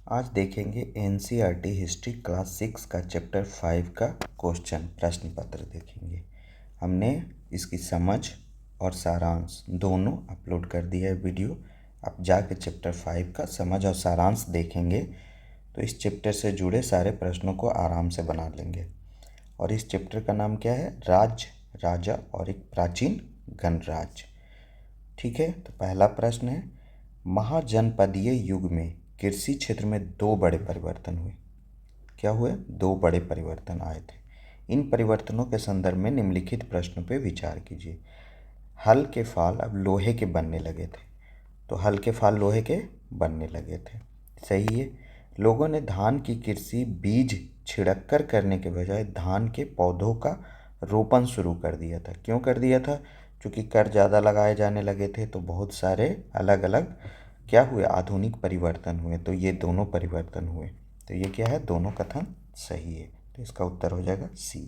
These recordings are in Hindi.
आज देखेंगे एनसीईआरटी हिस्ट्री क्लास 6 का चैप्टर 5 का प्रश्न पत्र देखेंगे। हमने इसकी समझ और सारांश दोनों अपलोड कर दिया है वीडियो। आप जाके चैप्टर 5 का समझ और सारांश देखेंगे तो इस चैप्टर से जुड़े सारे प्रश्नों को आराम से बना लेंगे। और इस चैप्टर का नाम क्या है? राज्य, राजा और एक प्राचीन गणराज्य। ठीक है, तो पहला प्रश्न है, महाजनपदीय युग में कृषि क्षेत्र में दो बड़े परिवर्तन हुए। क्या हुए? दो बड़े परिवर्तन आए थे। इन परिवर्तनों के संदर्भ में निम्नलिखित प्रश्नों पर विचार कीजिए। हल के फाल अब लोहे के बनने लगे थे, तो हल के फाल लोहे के बनने लगे थे, सही है। लोगों ने धान की कृषि बीज छिड़क कर करने के बजाय धान के पौधों का रोपण शुरू कर दिया था। क्यों कर दिया था? क्योंकि कर ज़्यादा लगाए जाने लगे थे, तो बहुत सारे अलग अलग क्या हुए? आधुनिक परिवर्तन हुए। तो ये दोनों परिवर्तन हुए, तो ये क्या है? दोनों कथन सही है, तो इसका उत्तर हो जाएगा सी।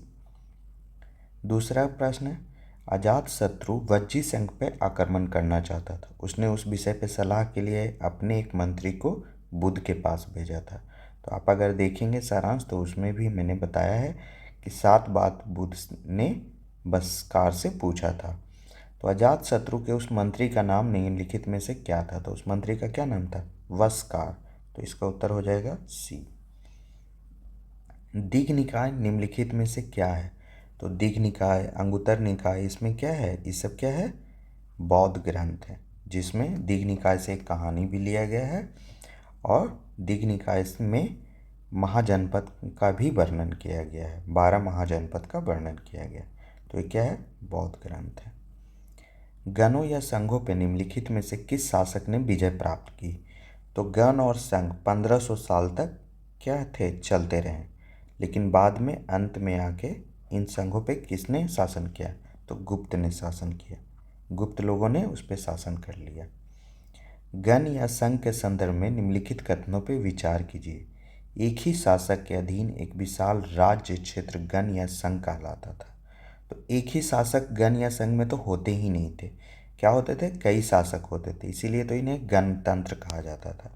दूसरा प्रश्न है, अजात शत्रु वज्जी संघ पर आक्रमण करना चाहता था। उसने उस विषय पर सलाह के लिए अपने एक मंत्री को बुध के पास भेजा था। तो आप अगर देखेंगे सारांश तो उसमें भी मैंने बताया है कि 7 बात बुध ने बस्कार से पूछा था। तो अजात शत्रु के उस मंत्री का नाम निम्नलिखित में से क्या था? तो उस मंत्री का क्या नाम था? वस्कार। तो इसका उत्तर हो जाएगा सी। दीघ निकाय निम्नलिखित में से क्या है? तो दीघ निकाय, अंगुत्तर निकाय, इसमें क्या है? ये सब क्या है? बौद्ध ग्रंथ है, जिसमें दीघ निकाय से एक कहानी भी लिया गया है और दीघ निकाय में महाजनपद का भी वर्णन किया गया है। 12 महाजनपद का वर्णन किया गया। तो ये क्या है? बौद्ध ग्रंथ है। गणों या संघों पर निम्नलिखित में से किस शासक ने विजय प्राप्त की? तो गण और संघ 1500 साल तक क्या थे? चलते रहे, लेकिन बाद में अंत में आके इन संघों पे किसने शासन किया? तो गुप्त ने शासन किया। गुप्त लोगों ने उस पर शासन कर लिया। गण या संघ के संदर्भ में निम्नलिखित कथनों पर विचार कीजिए। एक ही शासक के अधीन एक विशाल राज्य क्षेत्र गण या संघ कहलाता था। तो एक ही शासक गण या संघ में तो होते ही नहीं थे। क्या होते थे? कई शासक होते थे, इसीलिए तो इन्हें गणतंत्र कहा जाता था।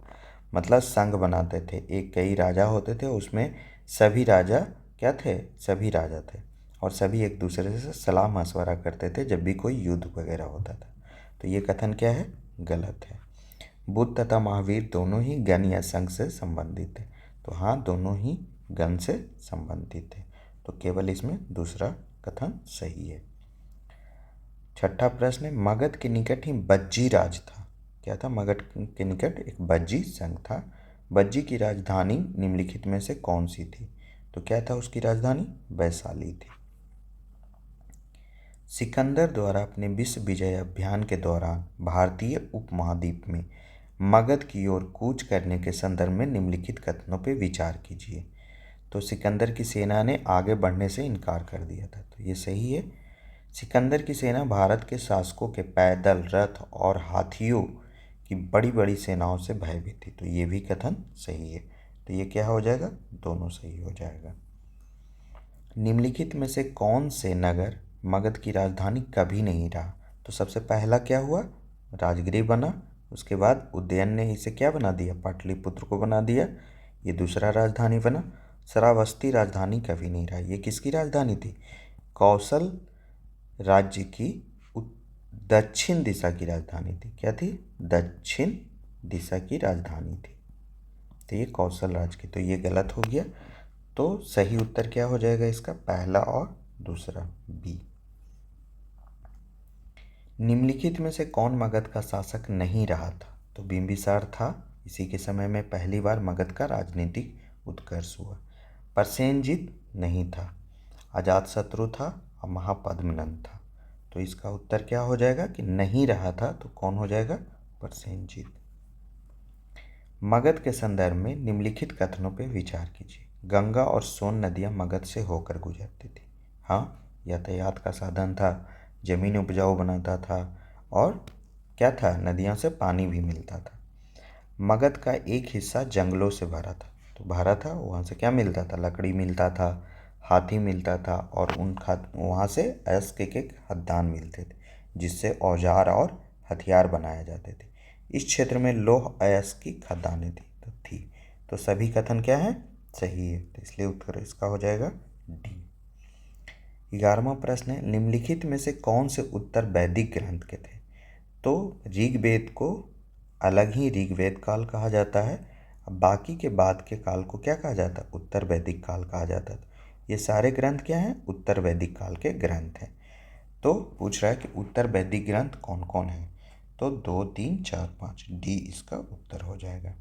मतलब संघ बनाते थे, एक कई राजा होते थे, उसमें सभी राजा क्या थे? सभी राजा थे और सभी एक दूसरे से सलाह मशवरा करते थे जब भी कोई युद्ध वगैरह होता था। तो ये कथन क्या है? गलत है। बुद्ध तथा महावीर दोनों ही गण या संघ से संबंधित थे। तो हाँ, दोनों ही गण से संबंधित थे, तो केवल इसमें दूसरा कथन सही है। छठा प्रश्न है, मगध के निकट ही बज्जी राज था। क्या था? मगध के निकट एक बज्जी संघ था। बज्जी की राजधानी निम्नलिखित में से कौन सी थी? तो क्या था उसकी राजधानी? वैशाली थी। सिकंदर द्वारा अपने विश्व विजय अभियान के दौरान भारतीय उपमहाद्वीप में मगध की ओर कूच करने के संदर्भ में निम्नलिखित कथनों पर विचार कीजिए। तो सिकंदर की सेना ने आगे बढ़ने से इनकार कर दिया था, तो ये सही है। सिकंदर की सेना भारत के शासकों के पैदल, रथ और हाथियों की बड़ी बड़ी सेनाओं से भयभीत थी, तो ये भी कथन सही है। तो ये क्या हो जाएगा? दोनों सही हो जाएगा। निम्नलिखित में से कौन से नगर मगध की राजधानी कभी नहीं रहा? तो सबसे पहला क्या हुआ? राजगृह बना। उसके बाद उदयन ने इसे क्या बना दिया? पाटलिपुत्र को बना दिया। ये दूसरा राजधानी बना। श्रावस्ती राजधानी कभी नहीं रहा। ये किसकी राजधानी थी? कौशल राज्य की दक्षिण दिशा की राजधानी थी। क्या थी? दक्षिण दिशा की राजधानी थी, तो ये कौशल राज्य की। तो ये गलत हो गया। तो सही उत्तर क्या हो जाएगा इसका? पहला और दूसरा, बी। निम्नलिखित में से कौन मगध का शासक नहीं रहा था? तो बिंबिसार था। इसी के समय में पहली बार मगध का राजनीतिक उत्कर्ष हुआ। प्रसेनजीत नहीं था। अजातशत्रु था और महापद्मनंद था। तो इसका उत्तर क्या हो जाएगा कि नहीं रहा था, तो कौन हो जाएगा? प्रसेनजीत। मगध के संदर्भ में निम्नलिखित कथनों पर विचार कीजिए। गंगा और सोन नदियां मगध से होकर गुजरती थी। हाँ, यातायात का साधन था, जमीन उपजाऊ बनाता था और क्या था? नदियों से पानी भी मिलता था। मगध का एक हिस्सा जंगलों से भरा था। तो भरा था, वहाँ से क्या मिलता था? लकड़ी मिलता था, हाथी मिलता था और वहाँ से अयस्क के खदान मिलते थे, जिससे औजार और हथियार बनाए जाते थे। इस क्षेत्र में लौह अयस्क की खदानें थी। तो सभी कथन क्या है, सही है, तो इसलिए उत्तर इसका हो जाएगा डी। 11वां प्रश्न है, निम्नलिखित में से कौन से उत्तर वैदिक ग्रंथ के थे? तो ऋग्वेद को अलग ही ऋग्वेद काल कहा जाता है, बाकी के बाद के काल को क्या कहा जाता है, उत्तर वैदिक काल कहा जाता है। ये सारे ग्रंथ क्या हैं, उत्तर वैदिक काल के ग्रंथ हैं। तो पूछ रहा है कि उत्तर वैदिक ग्रंथ कौन कौन है, तो 2, 3, 4, 5, डी इसका उत्तर हो जाएगा।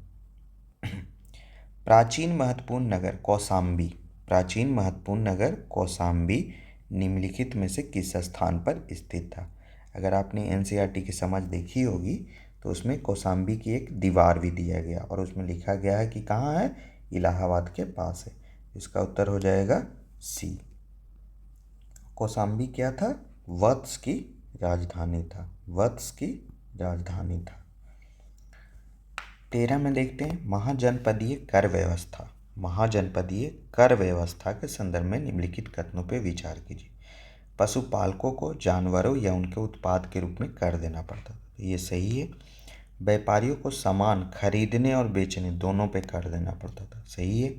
प्राचीन महत्वपूर्ण नगर कौशाम्बी, प्राचीन महत्वपूर्ण नगर कौशाम्बी निम्नलिखित में से किस स्थान पर स्थित था? अगर आपने एनसीईआरटी की समझ देखी होगी तो उसमें कौशाम्बी की एक दीवार भी दिया गया और उसमें लिखा गया है कि कहाँ है, इलाहाबाद के पास है। इसका उत्तर हो जाएगा सी। कौशाम्बी क्या था, वत्स की राजधानी था, वत्स की राजधानी था। 13 में देखते हैं, महाजनपदीय कर व्यवस्था, महाजनपदीय कर व्यवस्था के संदर्भ में निम्नलिखित कथनों पर विचार कीजिए। पशुपालकों को जानवरों या उनके उत्पाद के रूप में कर देना पड़ता था, ये सही है। व्यापारियों को सामान खरीदने और बेचने दोनों पे कर देना पड़ता था, सही है।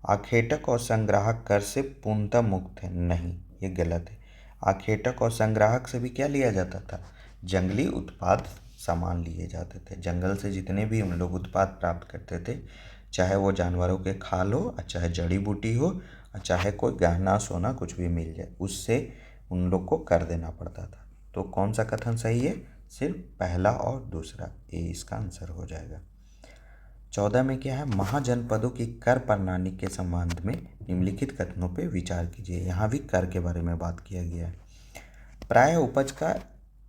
आखेटक और संग्राहक कर से पूर्णतः मुक्त है, नहीं, ये गलत है। आखेटक और संग्राहक से भी क्या लिया जाता था, जंगली उत्पाद सामान लिए जाते थे। जंगल से जितने भी हम लोग उत्पाद प्राप्त करते थे, चाहे वो जानवरों के खाल हो, चाहे जड़ी बूटी हो, चाहे कोई गहना सोना कुछ भी मिल जाए, उससे उन लोग को कर देना पड़ता था। तो कौन सा कथन सही है, सिर्फ पहला और दूसरा, ए इसका आंसर हो जाएगा। 14 में क्या है, महाजनपदों की कर प्रणाली के संबंध में निम्नलिखित कथनों पर विचार कीजिए। यहाँ भी कर के बारे में बात किया गया है। प्राय उपज का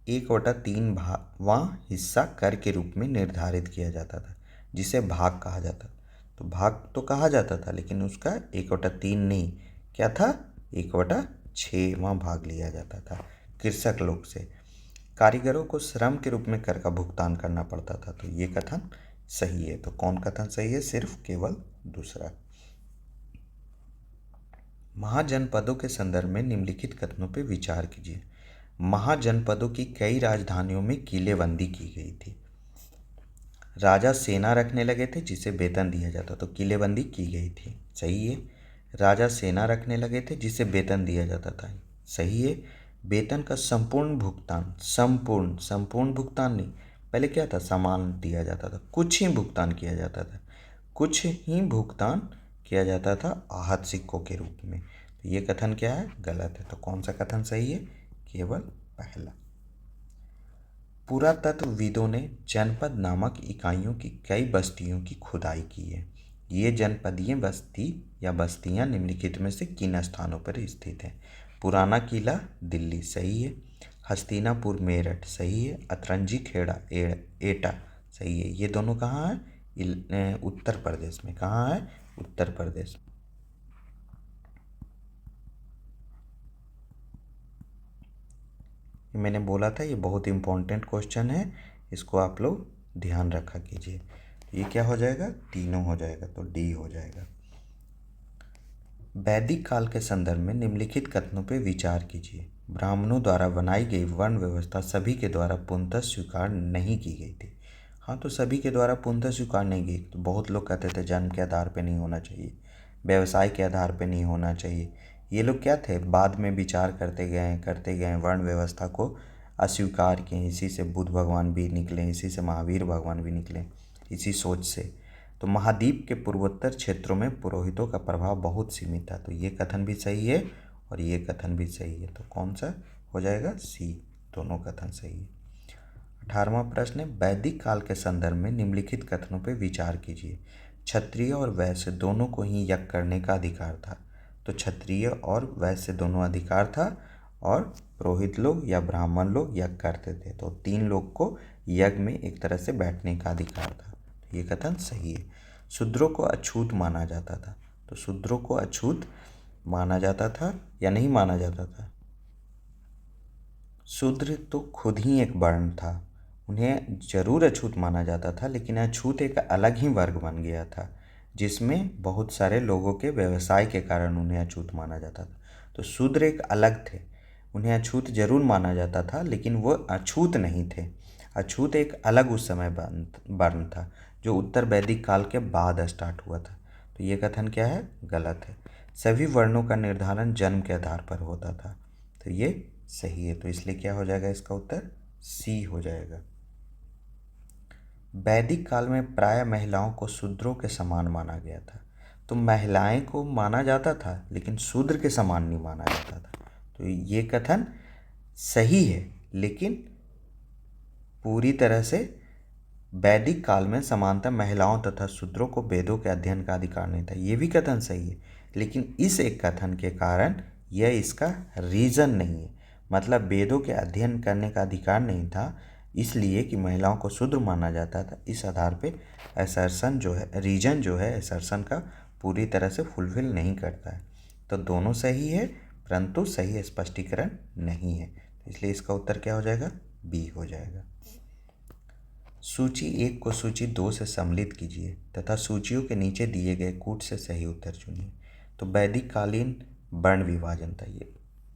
1/3वां हिस्सा कर के रूप में निर्धारित किया जाता था, जिसे भाग कहा जाता था। तो भाग तो कहा जाता था, लेकिन उसका 1/3 नहीं, क्या था, 1/6वां भाग लिया जाता था कृषक लोग से। कारीगरों को श्रम के रूप में कर का भुगतान करना पड़ता था, तो ये कथन सही है। तो कौन कथन सही है, सिर्फ केवल दूसरा। महाजनपदों के संदर्भ में निम्नलिखित कथनों पर विचार कीजिए। महाजनपदों की कई राजधानियों में किलेबंदी की गई थी। राजा सेना रखने लगे थे जिसे वेतन दिया जाता, तो किलेबंदी की गई थी, सही है। राजा सेना रखने लगे थे जिसे वेतन दिया जाता था, सही है। वेतन का संपूर्ण भुगतान, संपूर्ण भुगतान नहीं, पहले क्या था, सामान दिया जाता था, कुछ ही भुगतान किया जाता था, कुछ ही भुगतान किया जाता था आहत सिक्कों के रूप में। तो ये कथन क्या है, गलत है। तो कौन सा कथन सही है, केवल पहला। पुरातत्वविदों ने जनपद नामक इकाइयों की कई बस्तियों की खुदाई की है। ये जनपदीय बस्ती या बस्तियां निम्नलिखित में से किन स्थानों पर स्थित हैं? पुराना किला दिल्ली, सही है। हस्तिनापुर मेरठ, सही है। अतरंजी खेड़ा एटा, सही है। ये दोनों कहाँ है, उत्तर प्रदेश में। कहाँ है, उत्तर प्रदेश। मैंने बोला था ये बहुत इम्पोर्टेंट क्वेश्चन है, इसको आप लोग ध्यान रखा कीजिए। ये क्या हो जाएगा, तीनों हो जाएगा, तो डी हो जाएगा। वैदिक काल के संदर्भ में निम्नलिखित कथनों पर विचार कीजिए। ब्राह्मणों द्वारा बनाई गई वर्ण व्यवस्था सभी के द्वारा पूर्णतः स्वीकार नहीं की गई थी। हाँ, तो सभी के द्वारा पूर्णतः स्वीकार नहीं की, तो बहुत लोग कहते थे जन्म के आधार पर नहीं होना चाहिए, व्यवसाय के आधार पर नहीं होना चाहिए। ये लोग क्या थे, बाद में विचार करते गए वर्ण व्यवस्था को अस्वीकार किए। इसी से बुद्ध भगवान भी निकले, इसी से महावीर भगवान भी निकले, इसी सोच से। तो महाद्वीप के पूर्वोत्तर क्षेत्रों में पुरोहितों का प्रभाव बहुत सीमित था, तो ये कथन भी सही है और ये कथन भी सही है। तो कौन सा हो जाएगा, सी, दोनों कथन सही है। 18वां प्रश्न है, वैदिक काल के संदर्भ में निम्नलिखित कथनों पर विचार कीजिए। क्षत्रिय और वैश्य दोनों को ही यज्ञ करने का अधिकार था। तो क्षत्रिय और वैश्य दोनों अधिकार था, और पुरोहित लोग या ब्राह्मण लोग यज्ञ करते थे, तो 3 लोग को यज्ञ में एक तरह से बैठने का अधिकार था, तो ये कथन सही है। शूद्रों को अछूत माना जाता था, तो शूद्रों को अछूत माना जाता था या नहीं माना जाता था? शूद्र तो खुद ही एक वर्ण था, उन्हें जरूर अछूत माना जाता था, लेकिन अछूत एक अलग ही वर्ग बन गया था, जिसमें बहुत सारे लोगों के व्यवसाय के कारण उन्हें अछूत माना जाता था। तो शूद्र एक अलग थे, उन्हें अछूत जरूर माना जाता था, लेकिन वो अछूत नहीं थे। अछूत एक अलग उस समय वर्ण था, जो उत्तर वैदिक काल के बाद स्टार्ट हुआ था। तो ये कथन क्या है? गलत है। सभी वर्णों का निर्धारण जन्म के आधार पर होता था। तो ये सही है। तो इसलिए क्या हो जाएगा? इसका उत्तर सी हो जाएगा। वैदिक काल में प्राय महिलाओं को शूद्रों के समान माना गया था। तो महिलाएं को माना जाता था लेकिन शूद्र के समान नहीं माना जाता था। तो ये कथन सही है, लेकिन पूरी तरह से वैदिक काल में समानता महिलाओं तथा शूद्रों को वेदों के अध्ययन का अधिकार नहीं था। ये भी कथन सही है, लेकिन इस एक कथन के कारण यह इसका रीज़न नहीं है। मतलब वेदों के अध्ययन करने का अधिकार नहीं था इसलिए कि महिलाओं को शूद्र माना जाता था। इस आधार पे असर्शन जो है, रीजन जो है असर्शन का, पूरी तरह से फुलफिल नहीं करता है। तो दोनों सही है, परंतु सही स्पष्टीकरण नहीं है। इसलिए इसका उत्तर क्या हो जाएगा? बी हो जाएगा। सूची 1 को सूची 2 से सम्मिलित कीजिए तथा सूचियों के नीचे दिए गए कूट से सही उत्तर चुनिए। तो वैदिक कालीन वर्ण विभाजन था। ये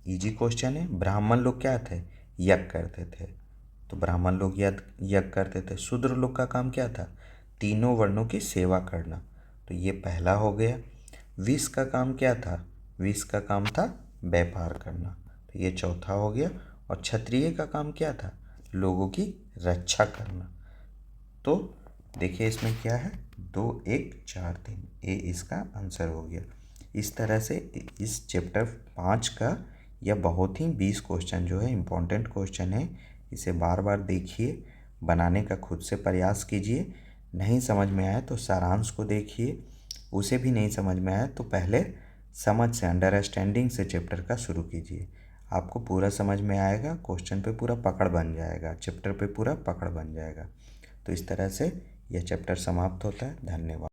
इजी क्वेश्चन है। ब्राह्मण लोग क्या थे? यज्ञ करते थे। तो ब्राह्मण लोग यज्ञ करते थे। शूद्र लोग का काम क्या था? तीनों वर्णों की सेवा करना। तो ये पहला हो गया। विष का काम क्या था? विष का काम था व्यापार करना। तो ये चौथा हो गया। और क्षत्रिय का काम क्या था? लोगों की रक्षा करना। तो देखिए इसमें क्या है? 2 1 4 3, ए इसका आंसर हो गया। इस तरह से इस चैप्टर 5 का यह बहुत ही 20 क्वेश्चन जो है इम्पोर्टेंट क्वेश्चन है। इसे बार बार देखिए, बनाने का खुद से प्रयास कीजिए। नहीं समझ में आया तो सारांश को देखिए। उसे भी नहीं समझ में आया तो पहले समझ से, अंडरस्टैंडिंग से चैप्टर का शुरू कीजिए। आपको पूरा समझ में आएगा, क्वेश्चन पे पूरा पकड़ बन जाएगा, चैप्टर पे पूरा पकड़ बन जाएगा। तो इस तरह से यह चैप्टर समाप्त होता है। धन्यवाद।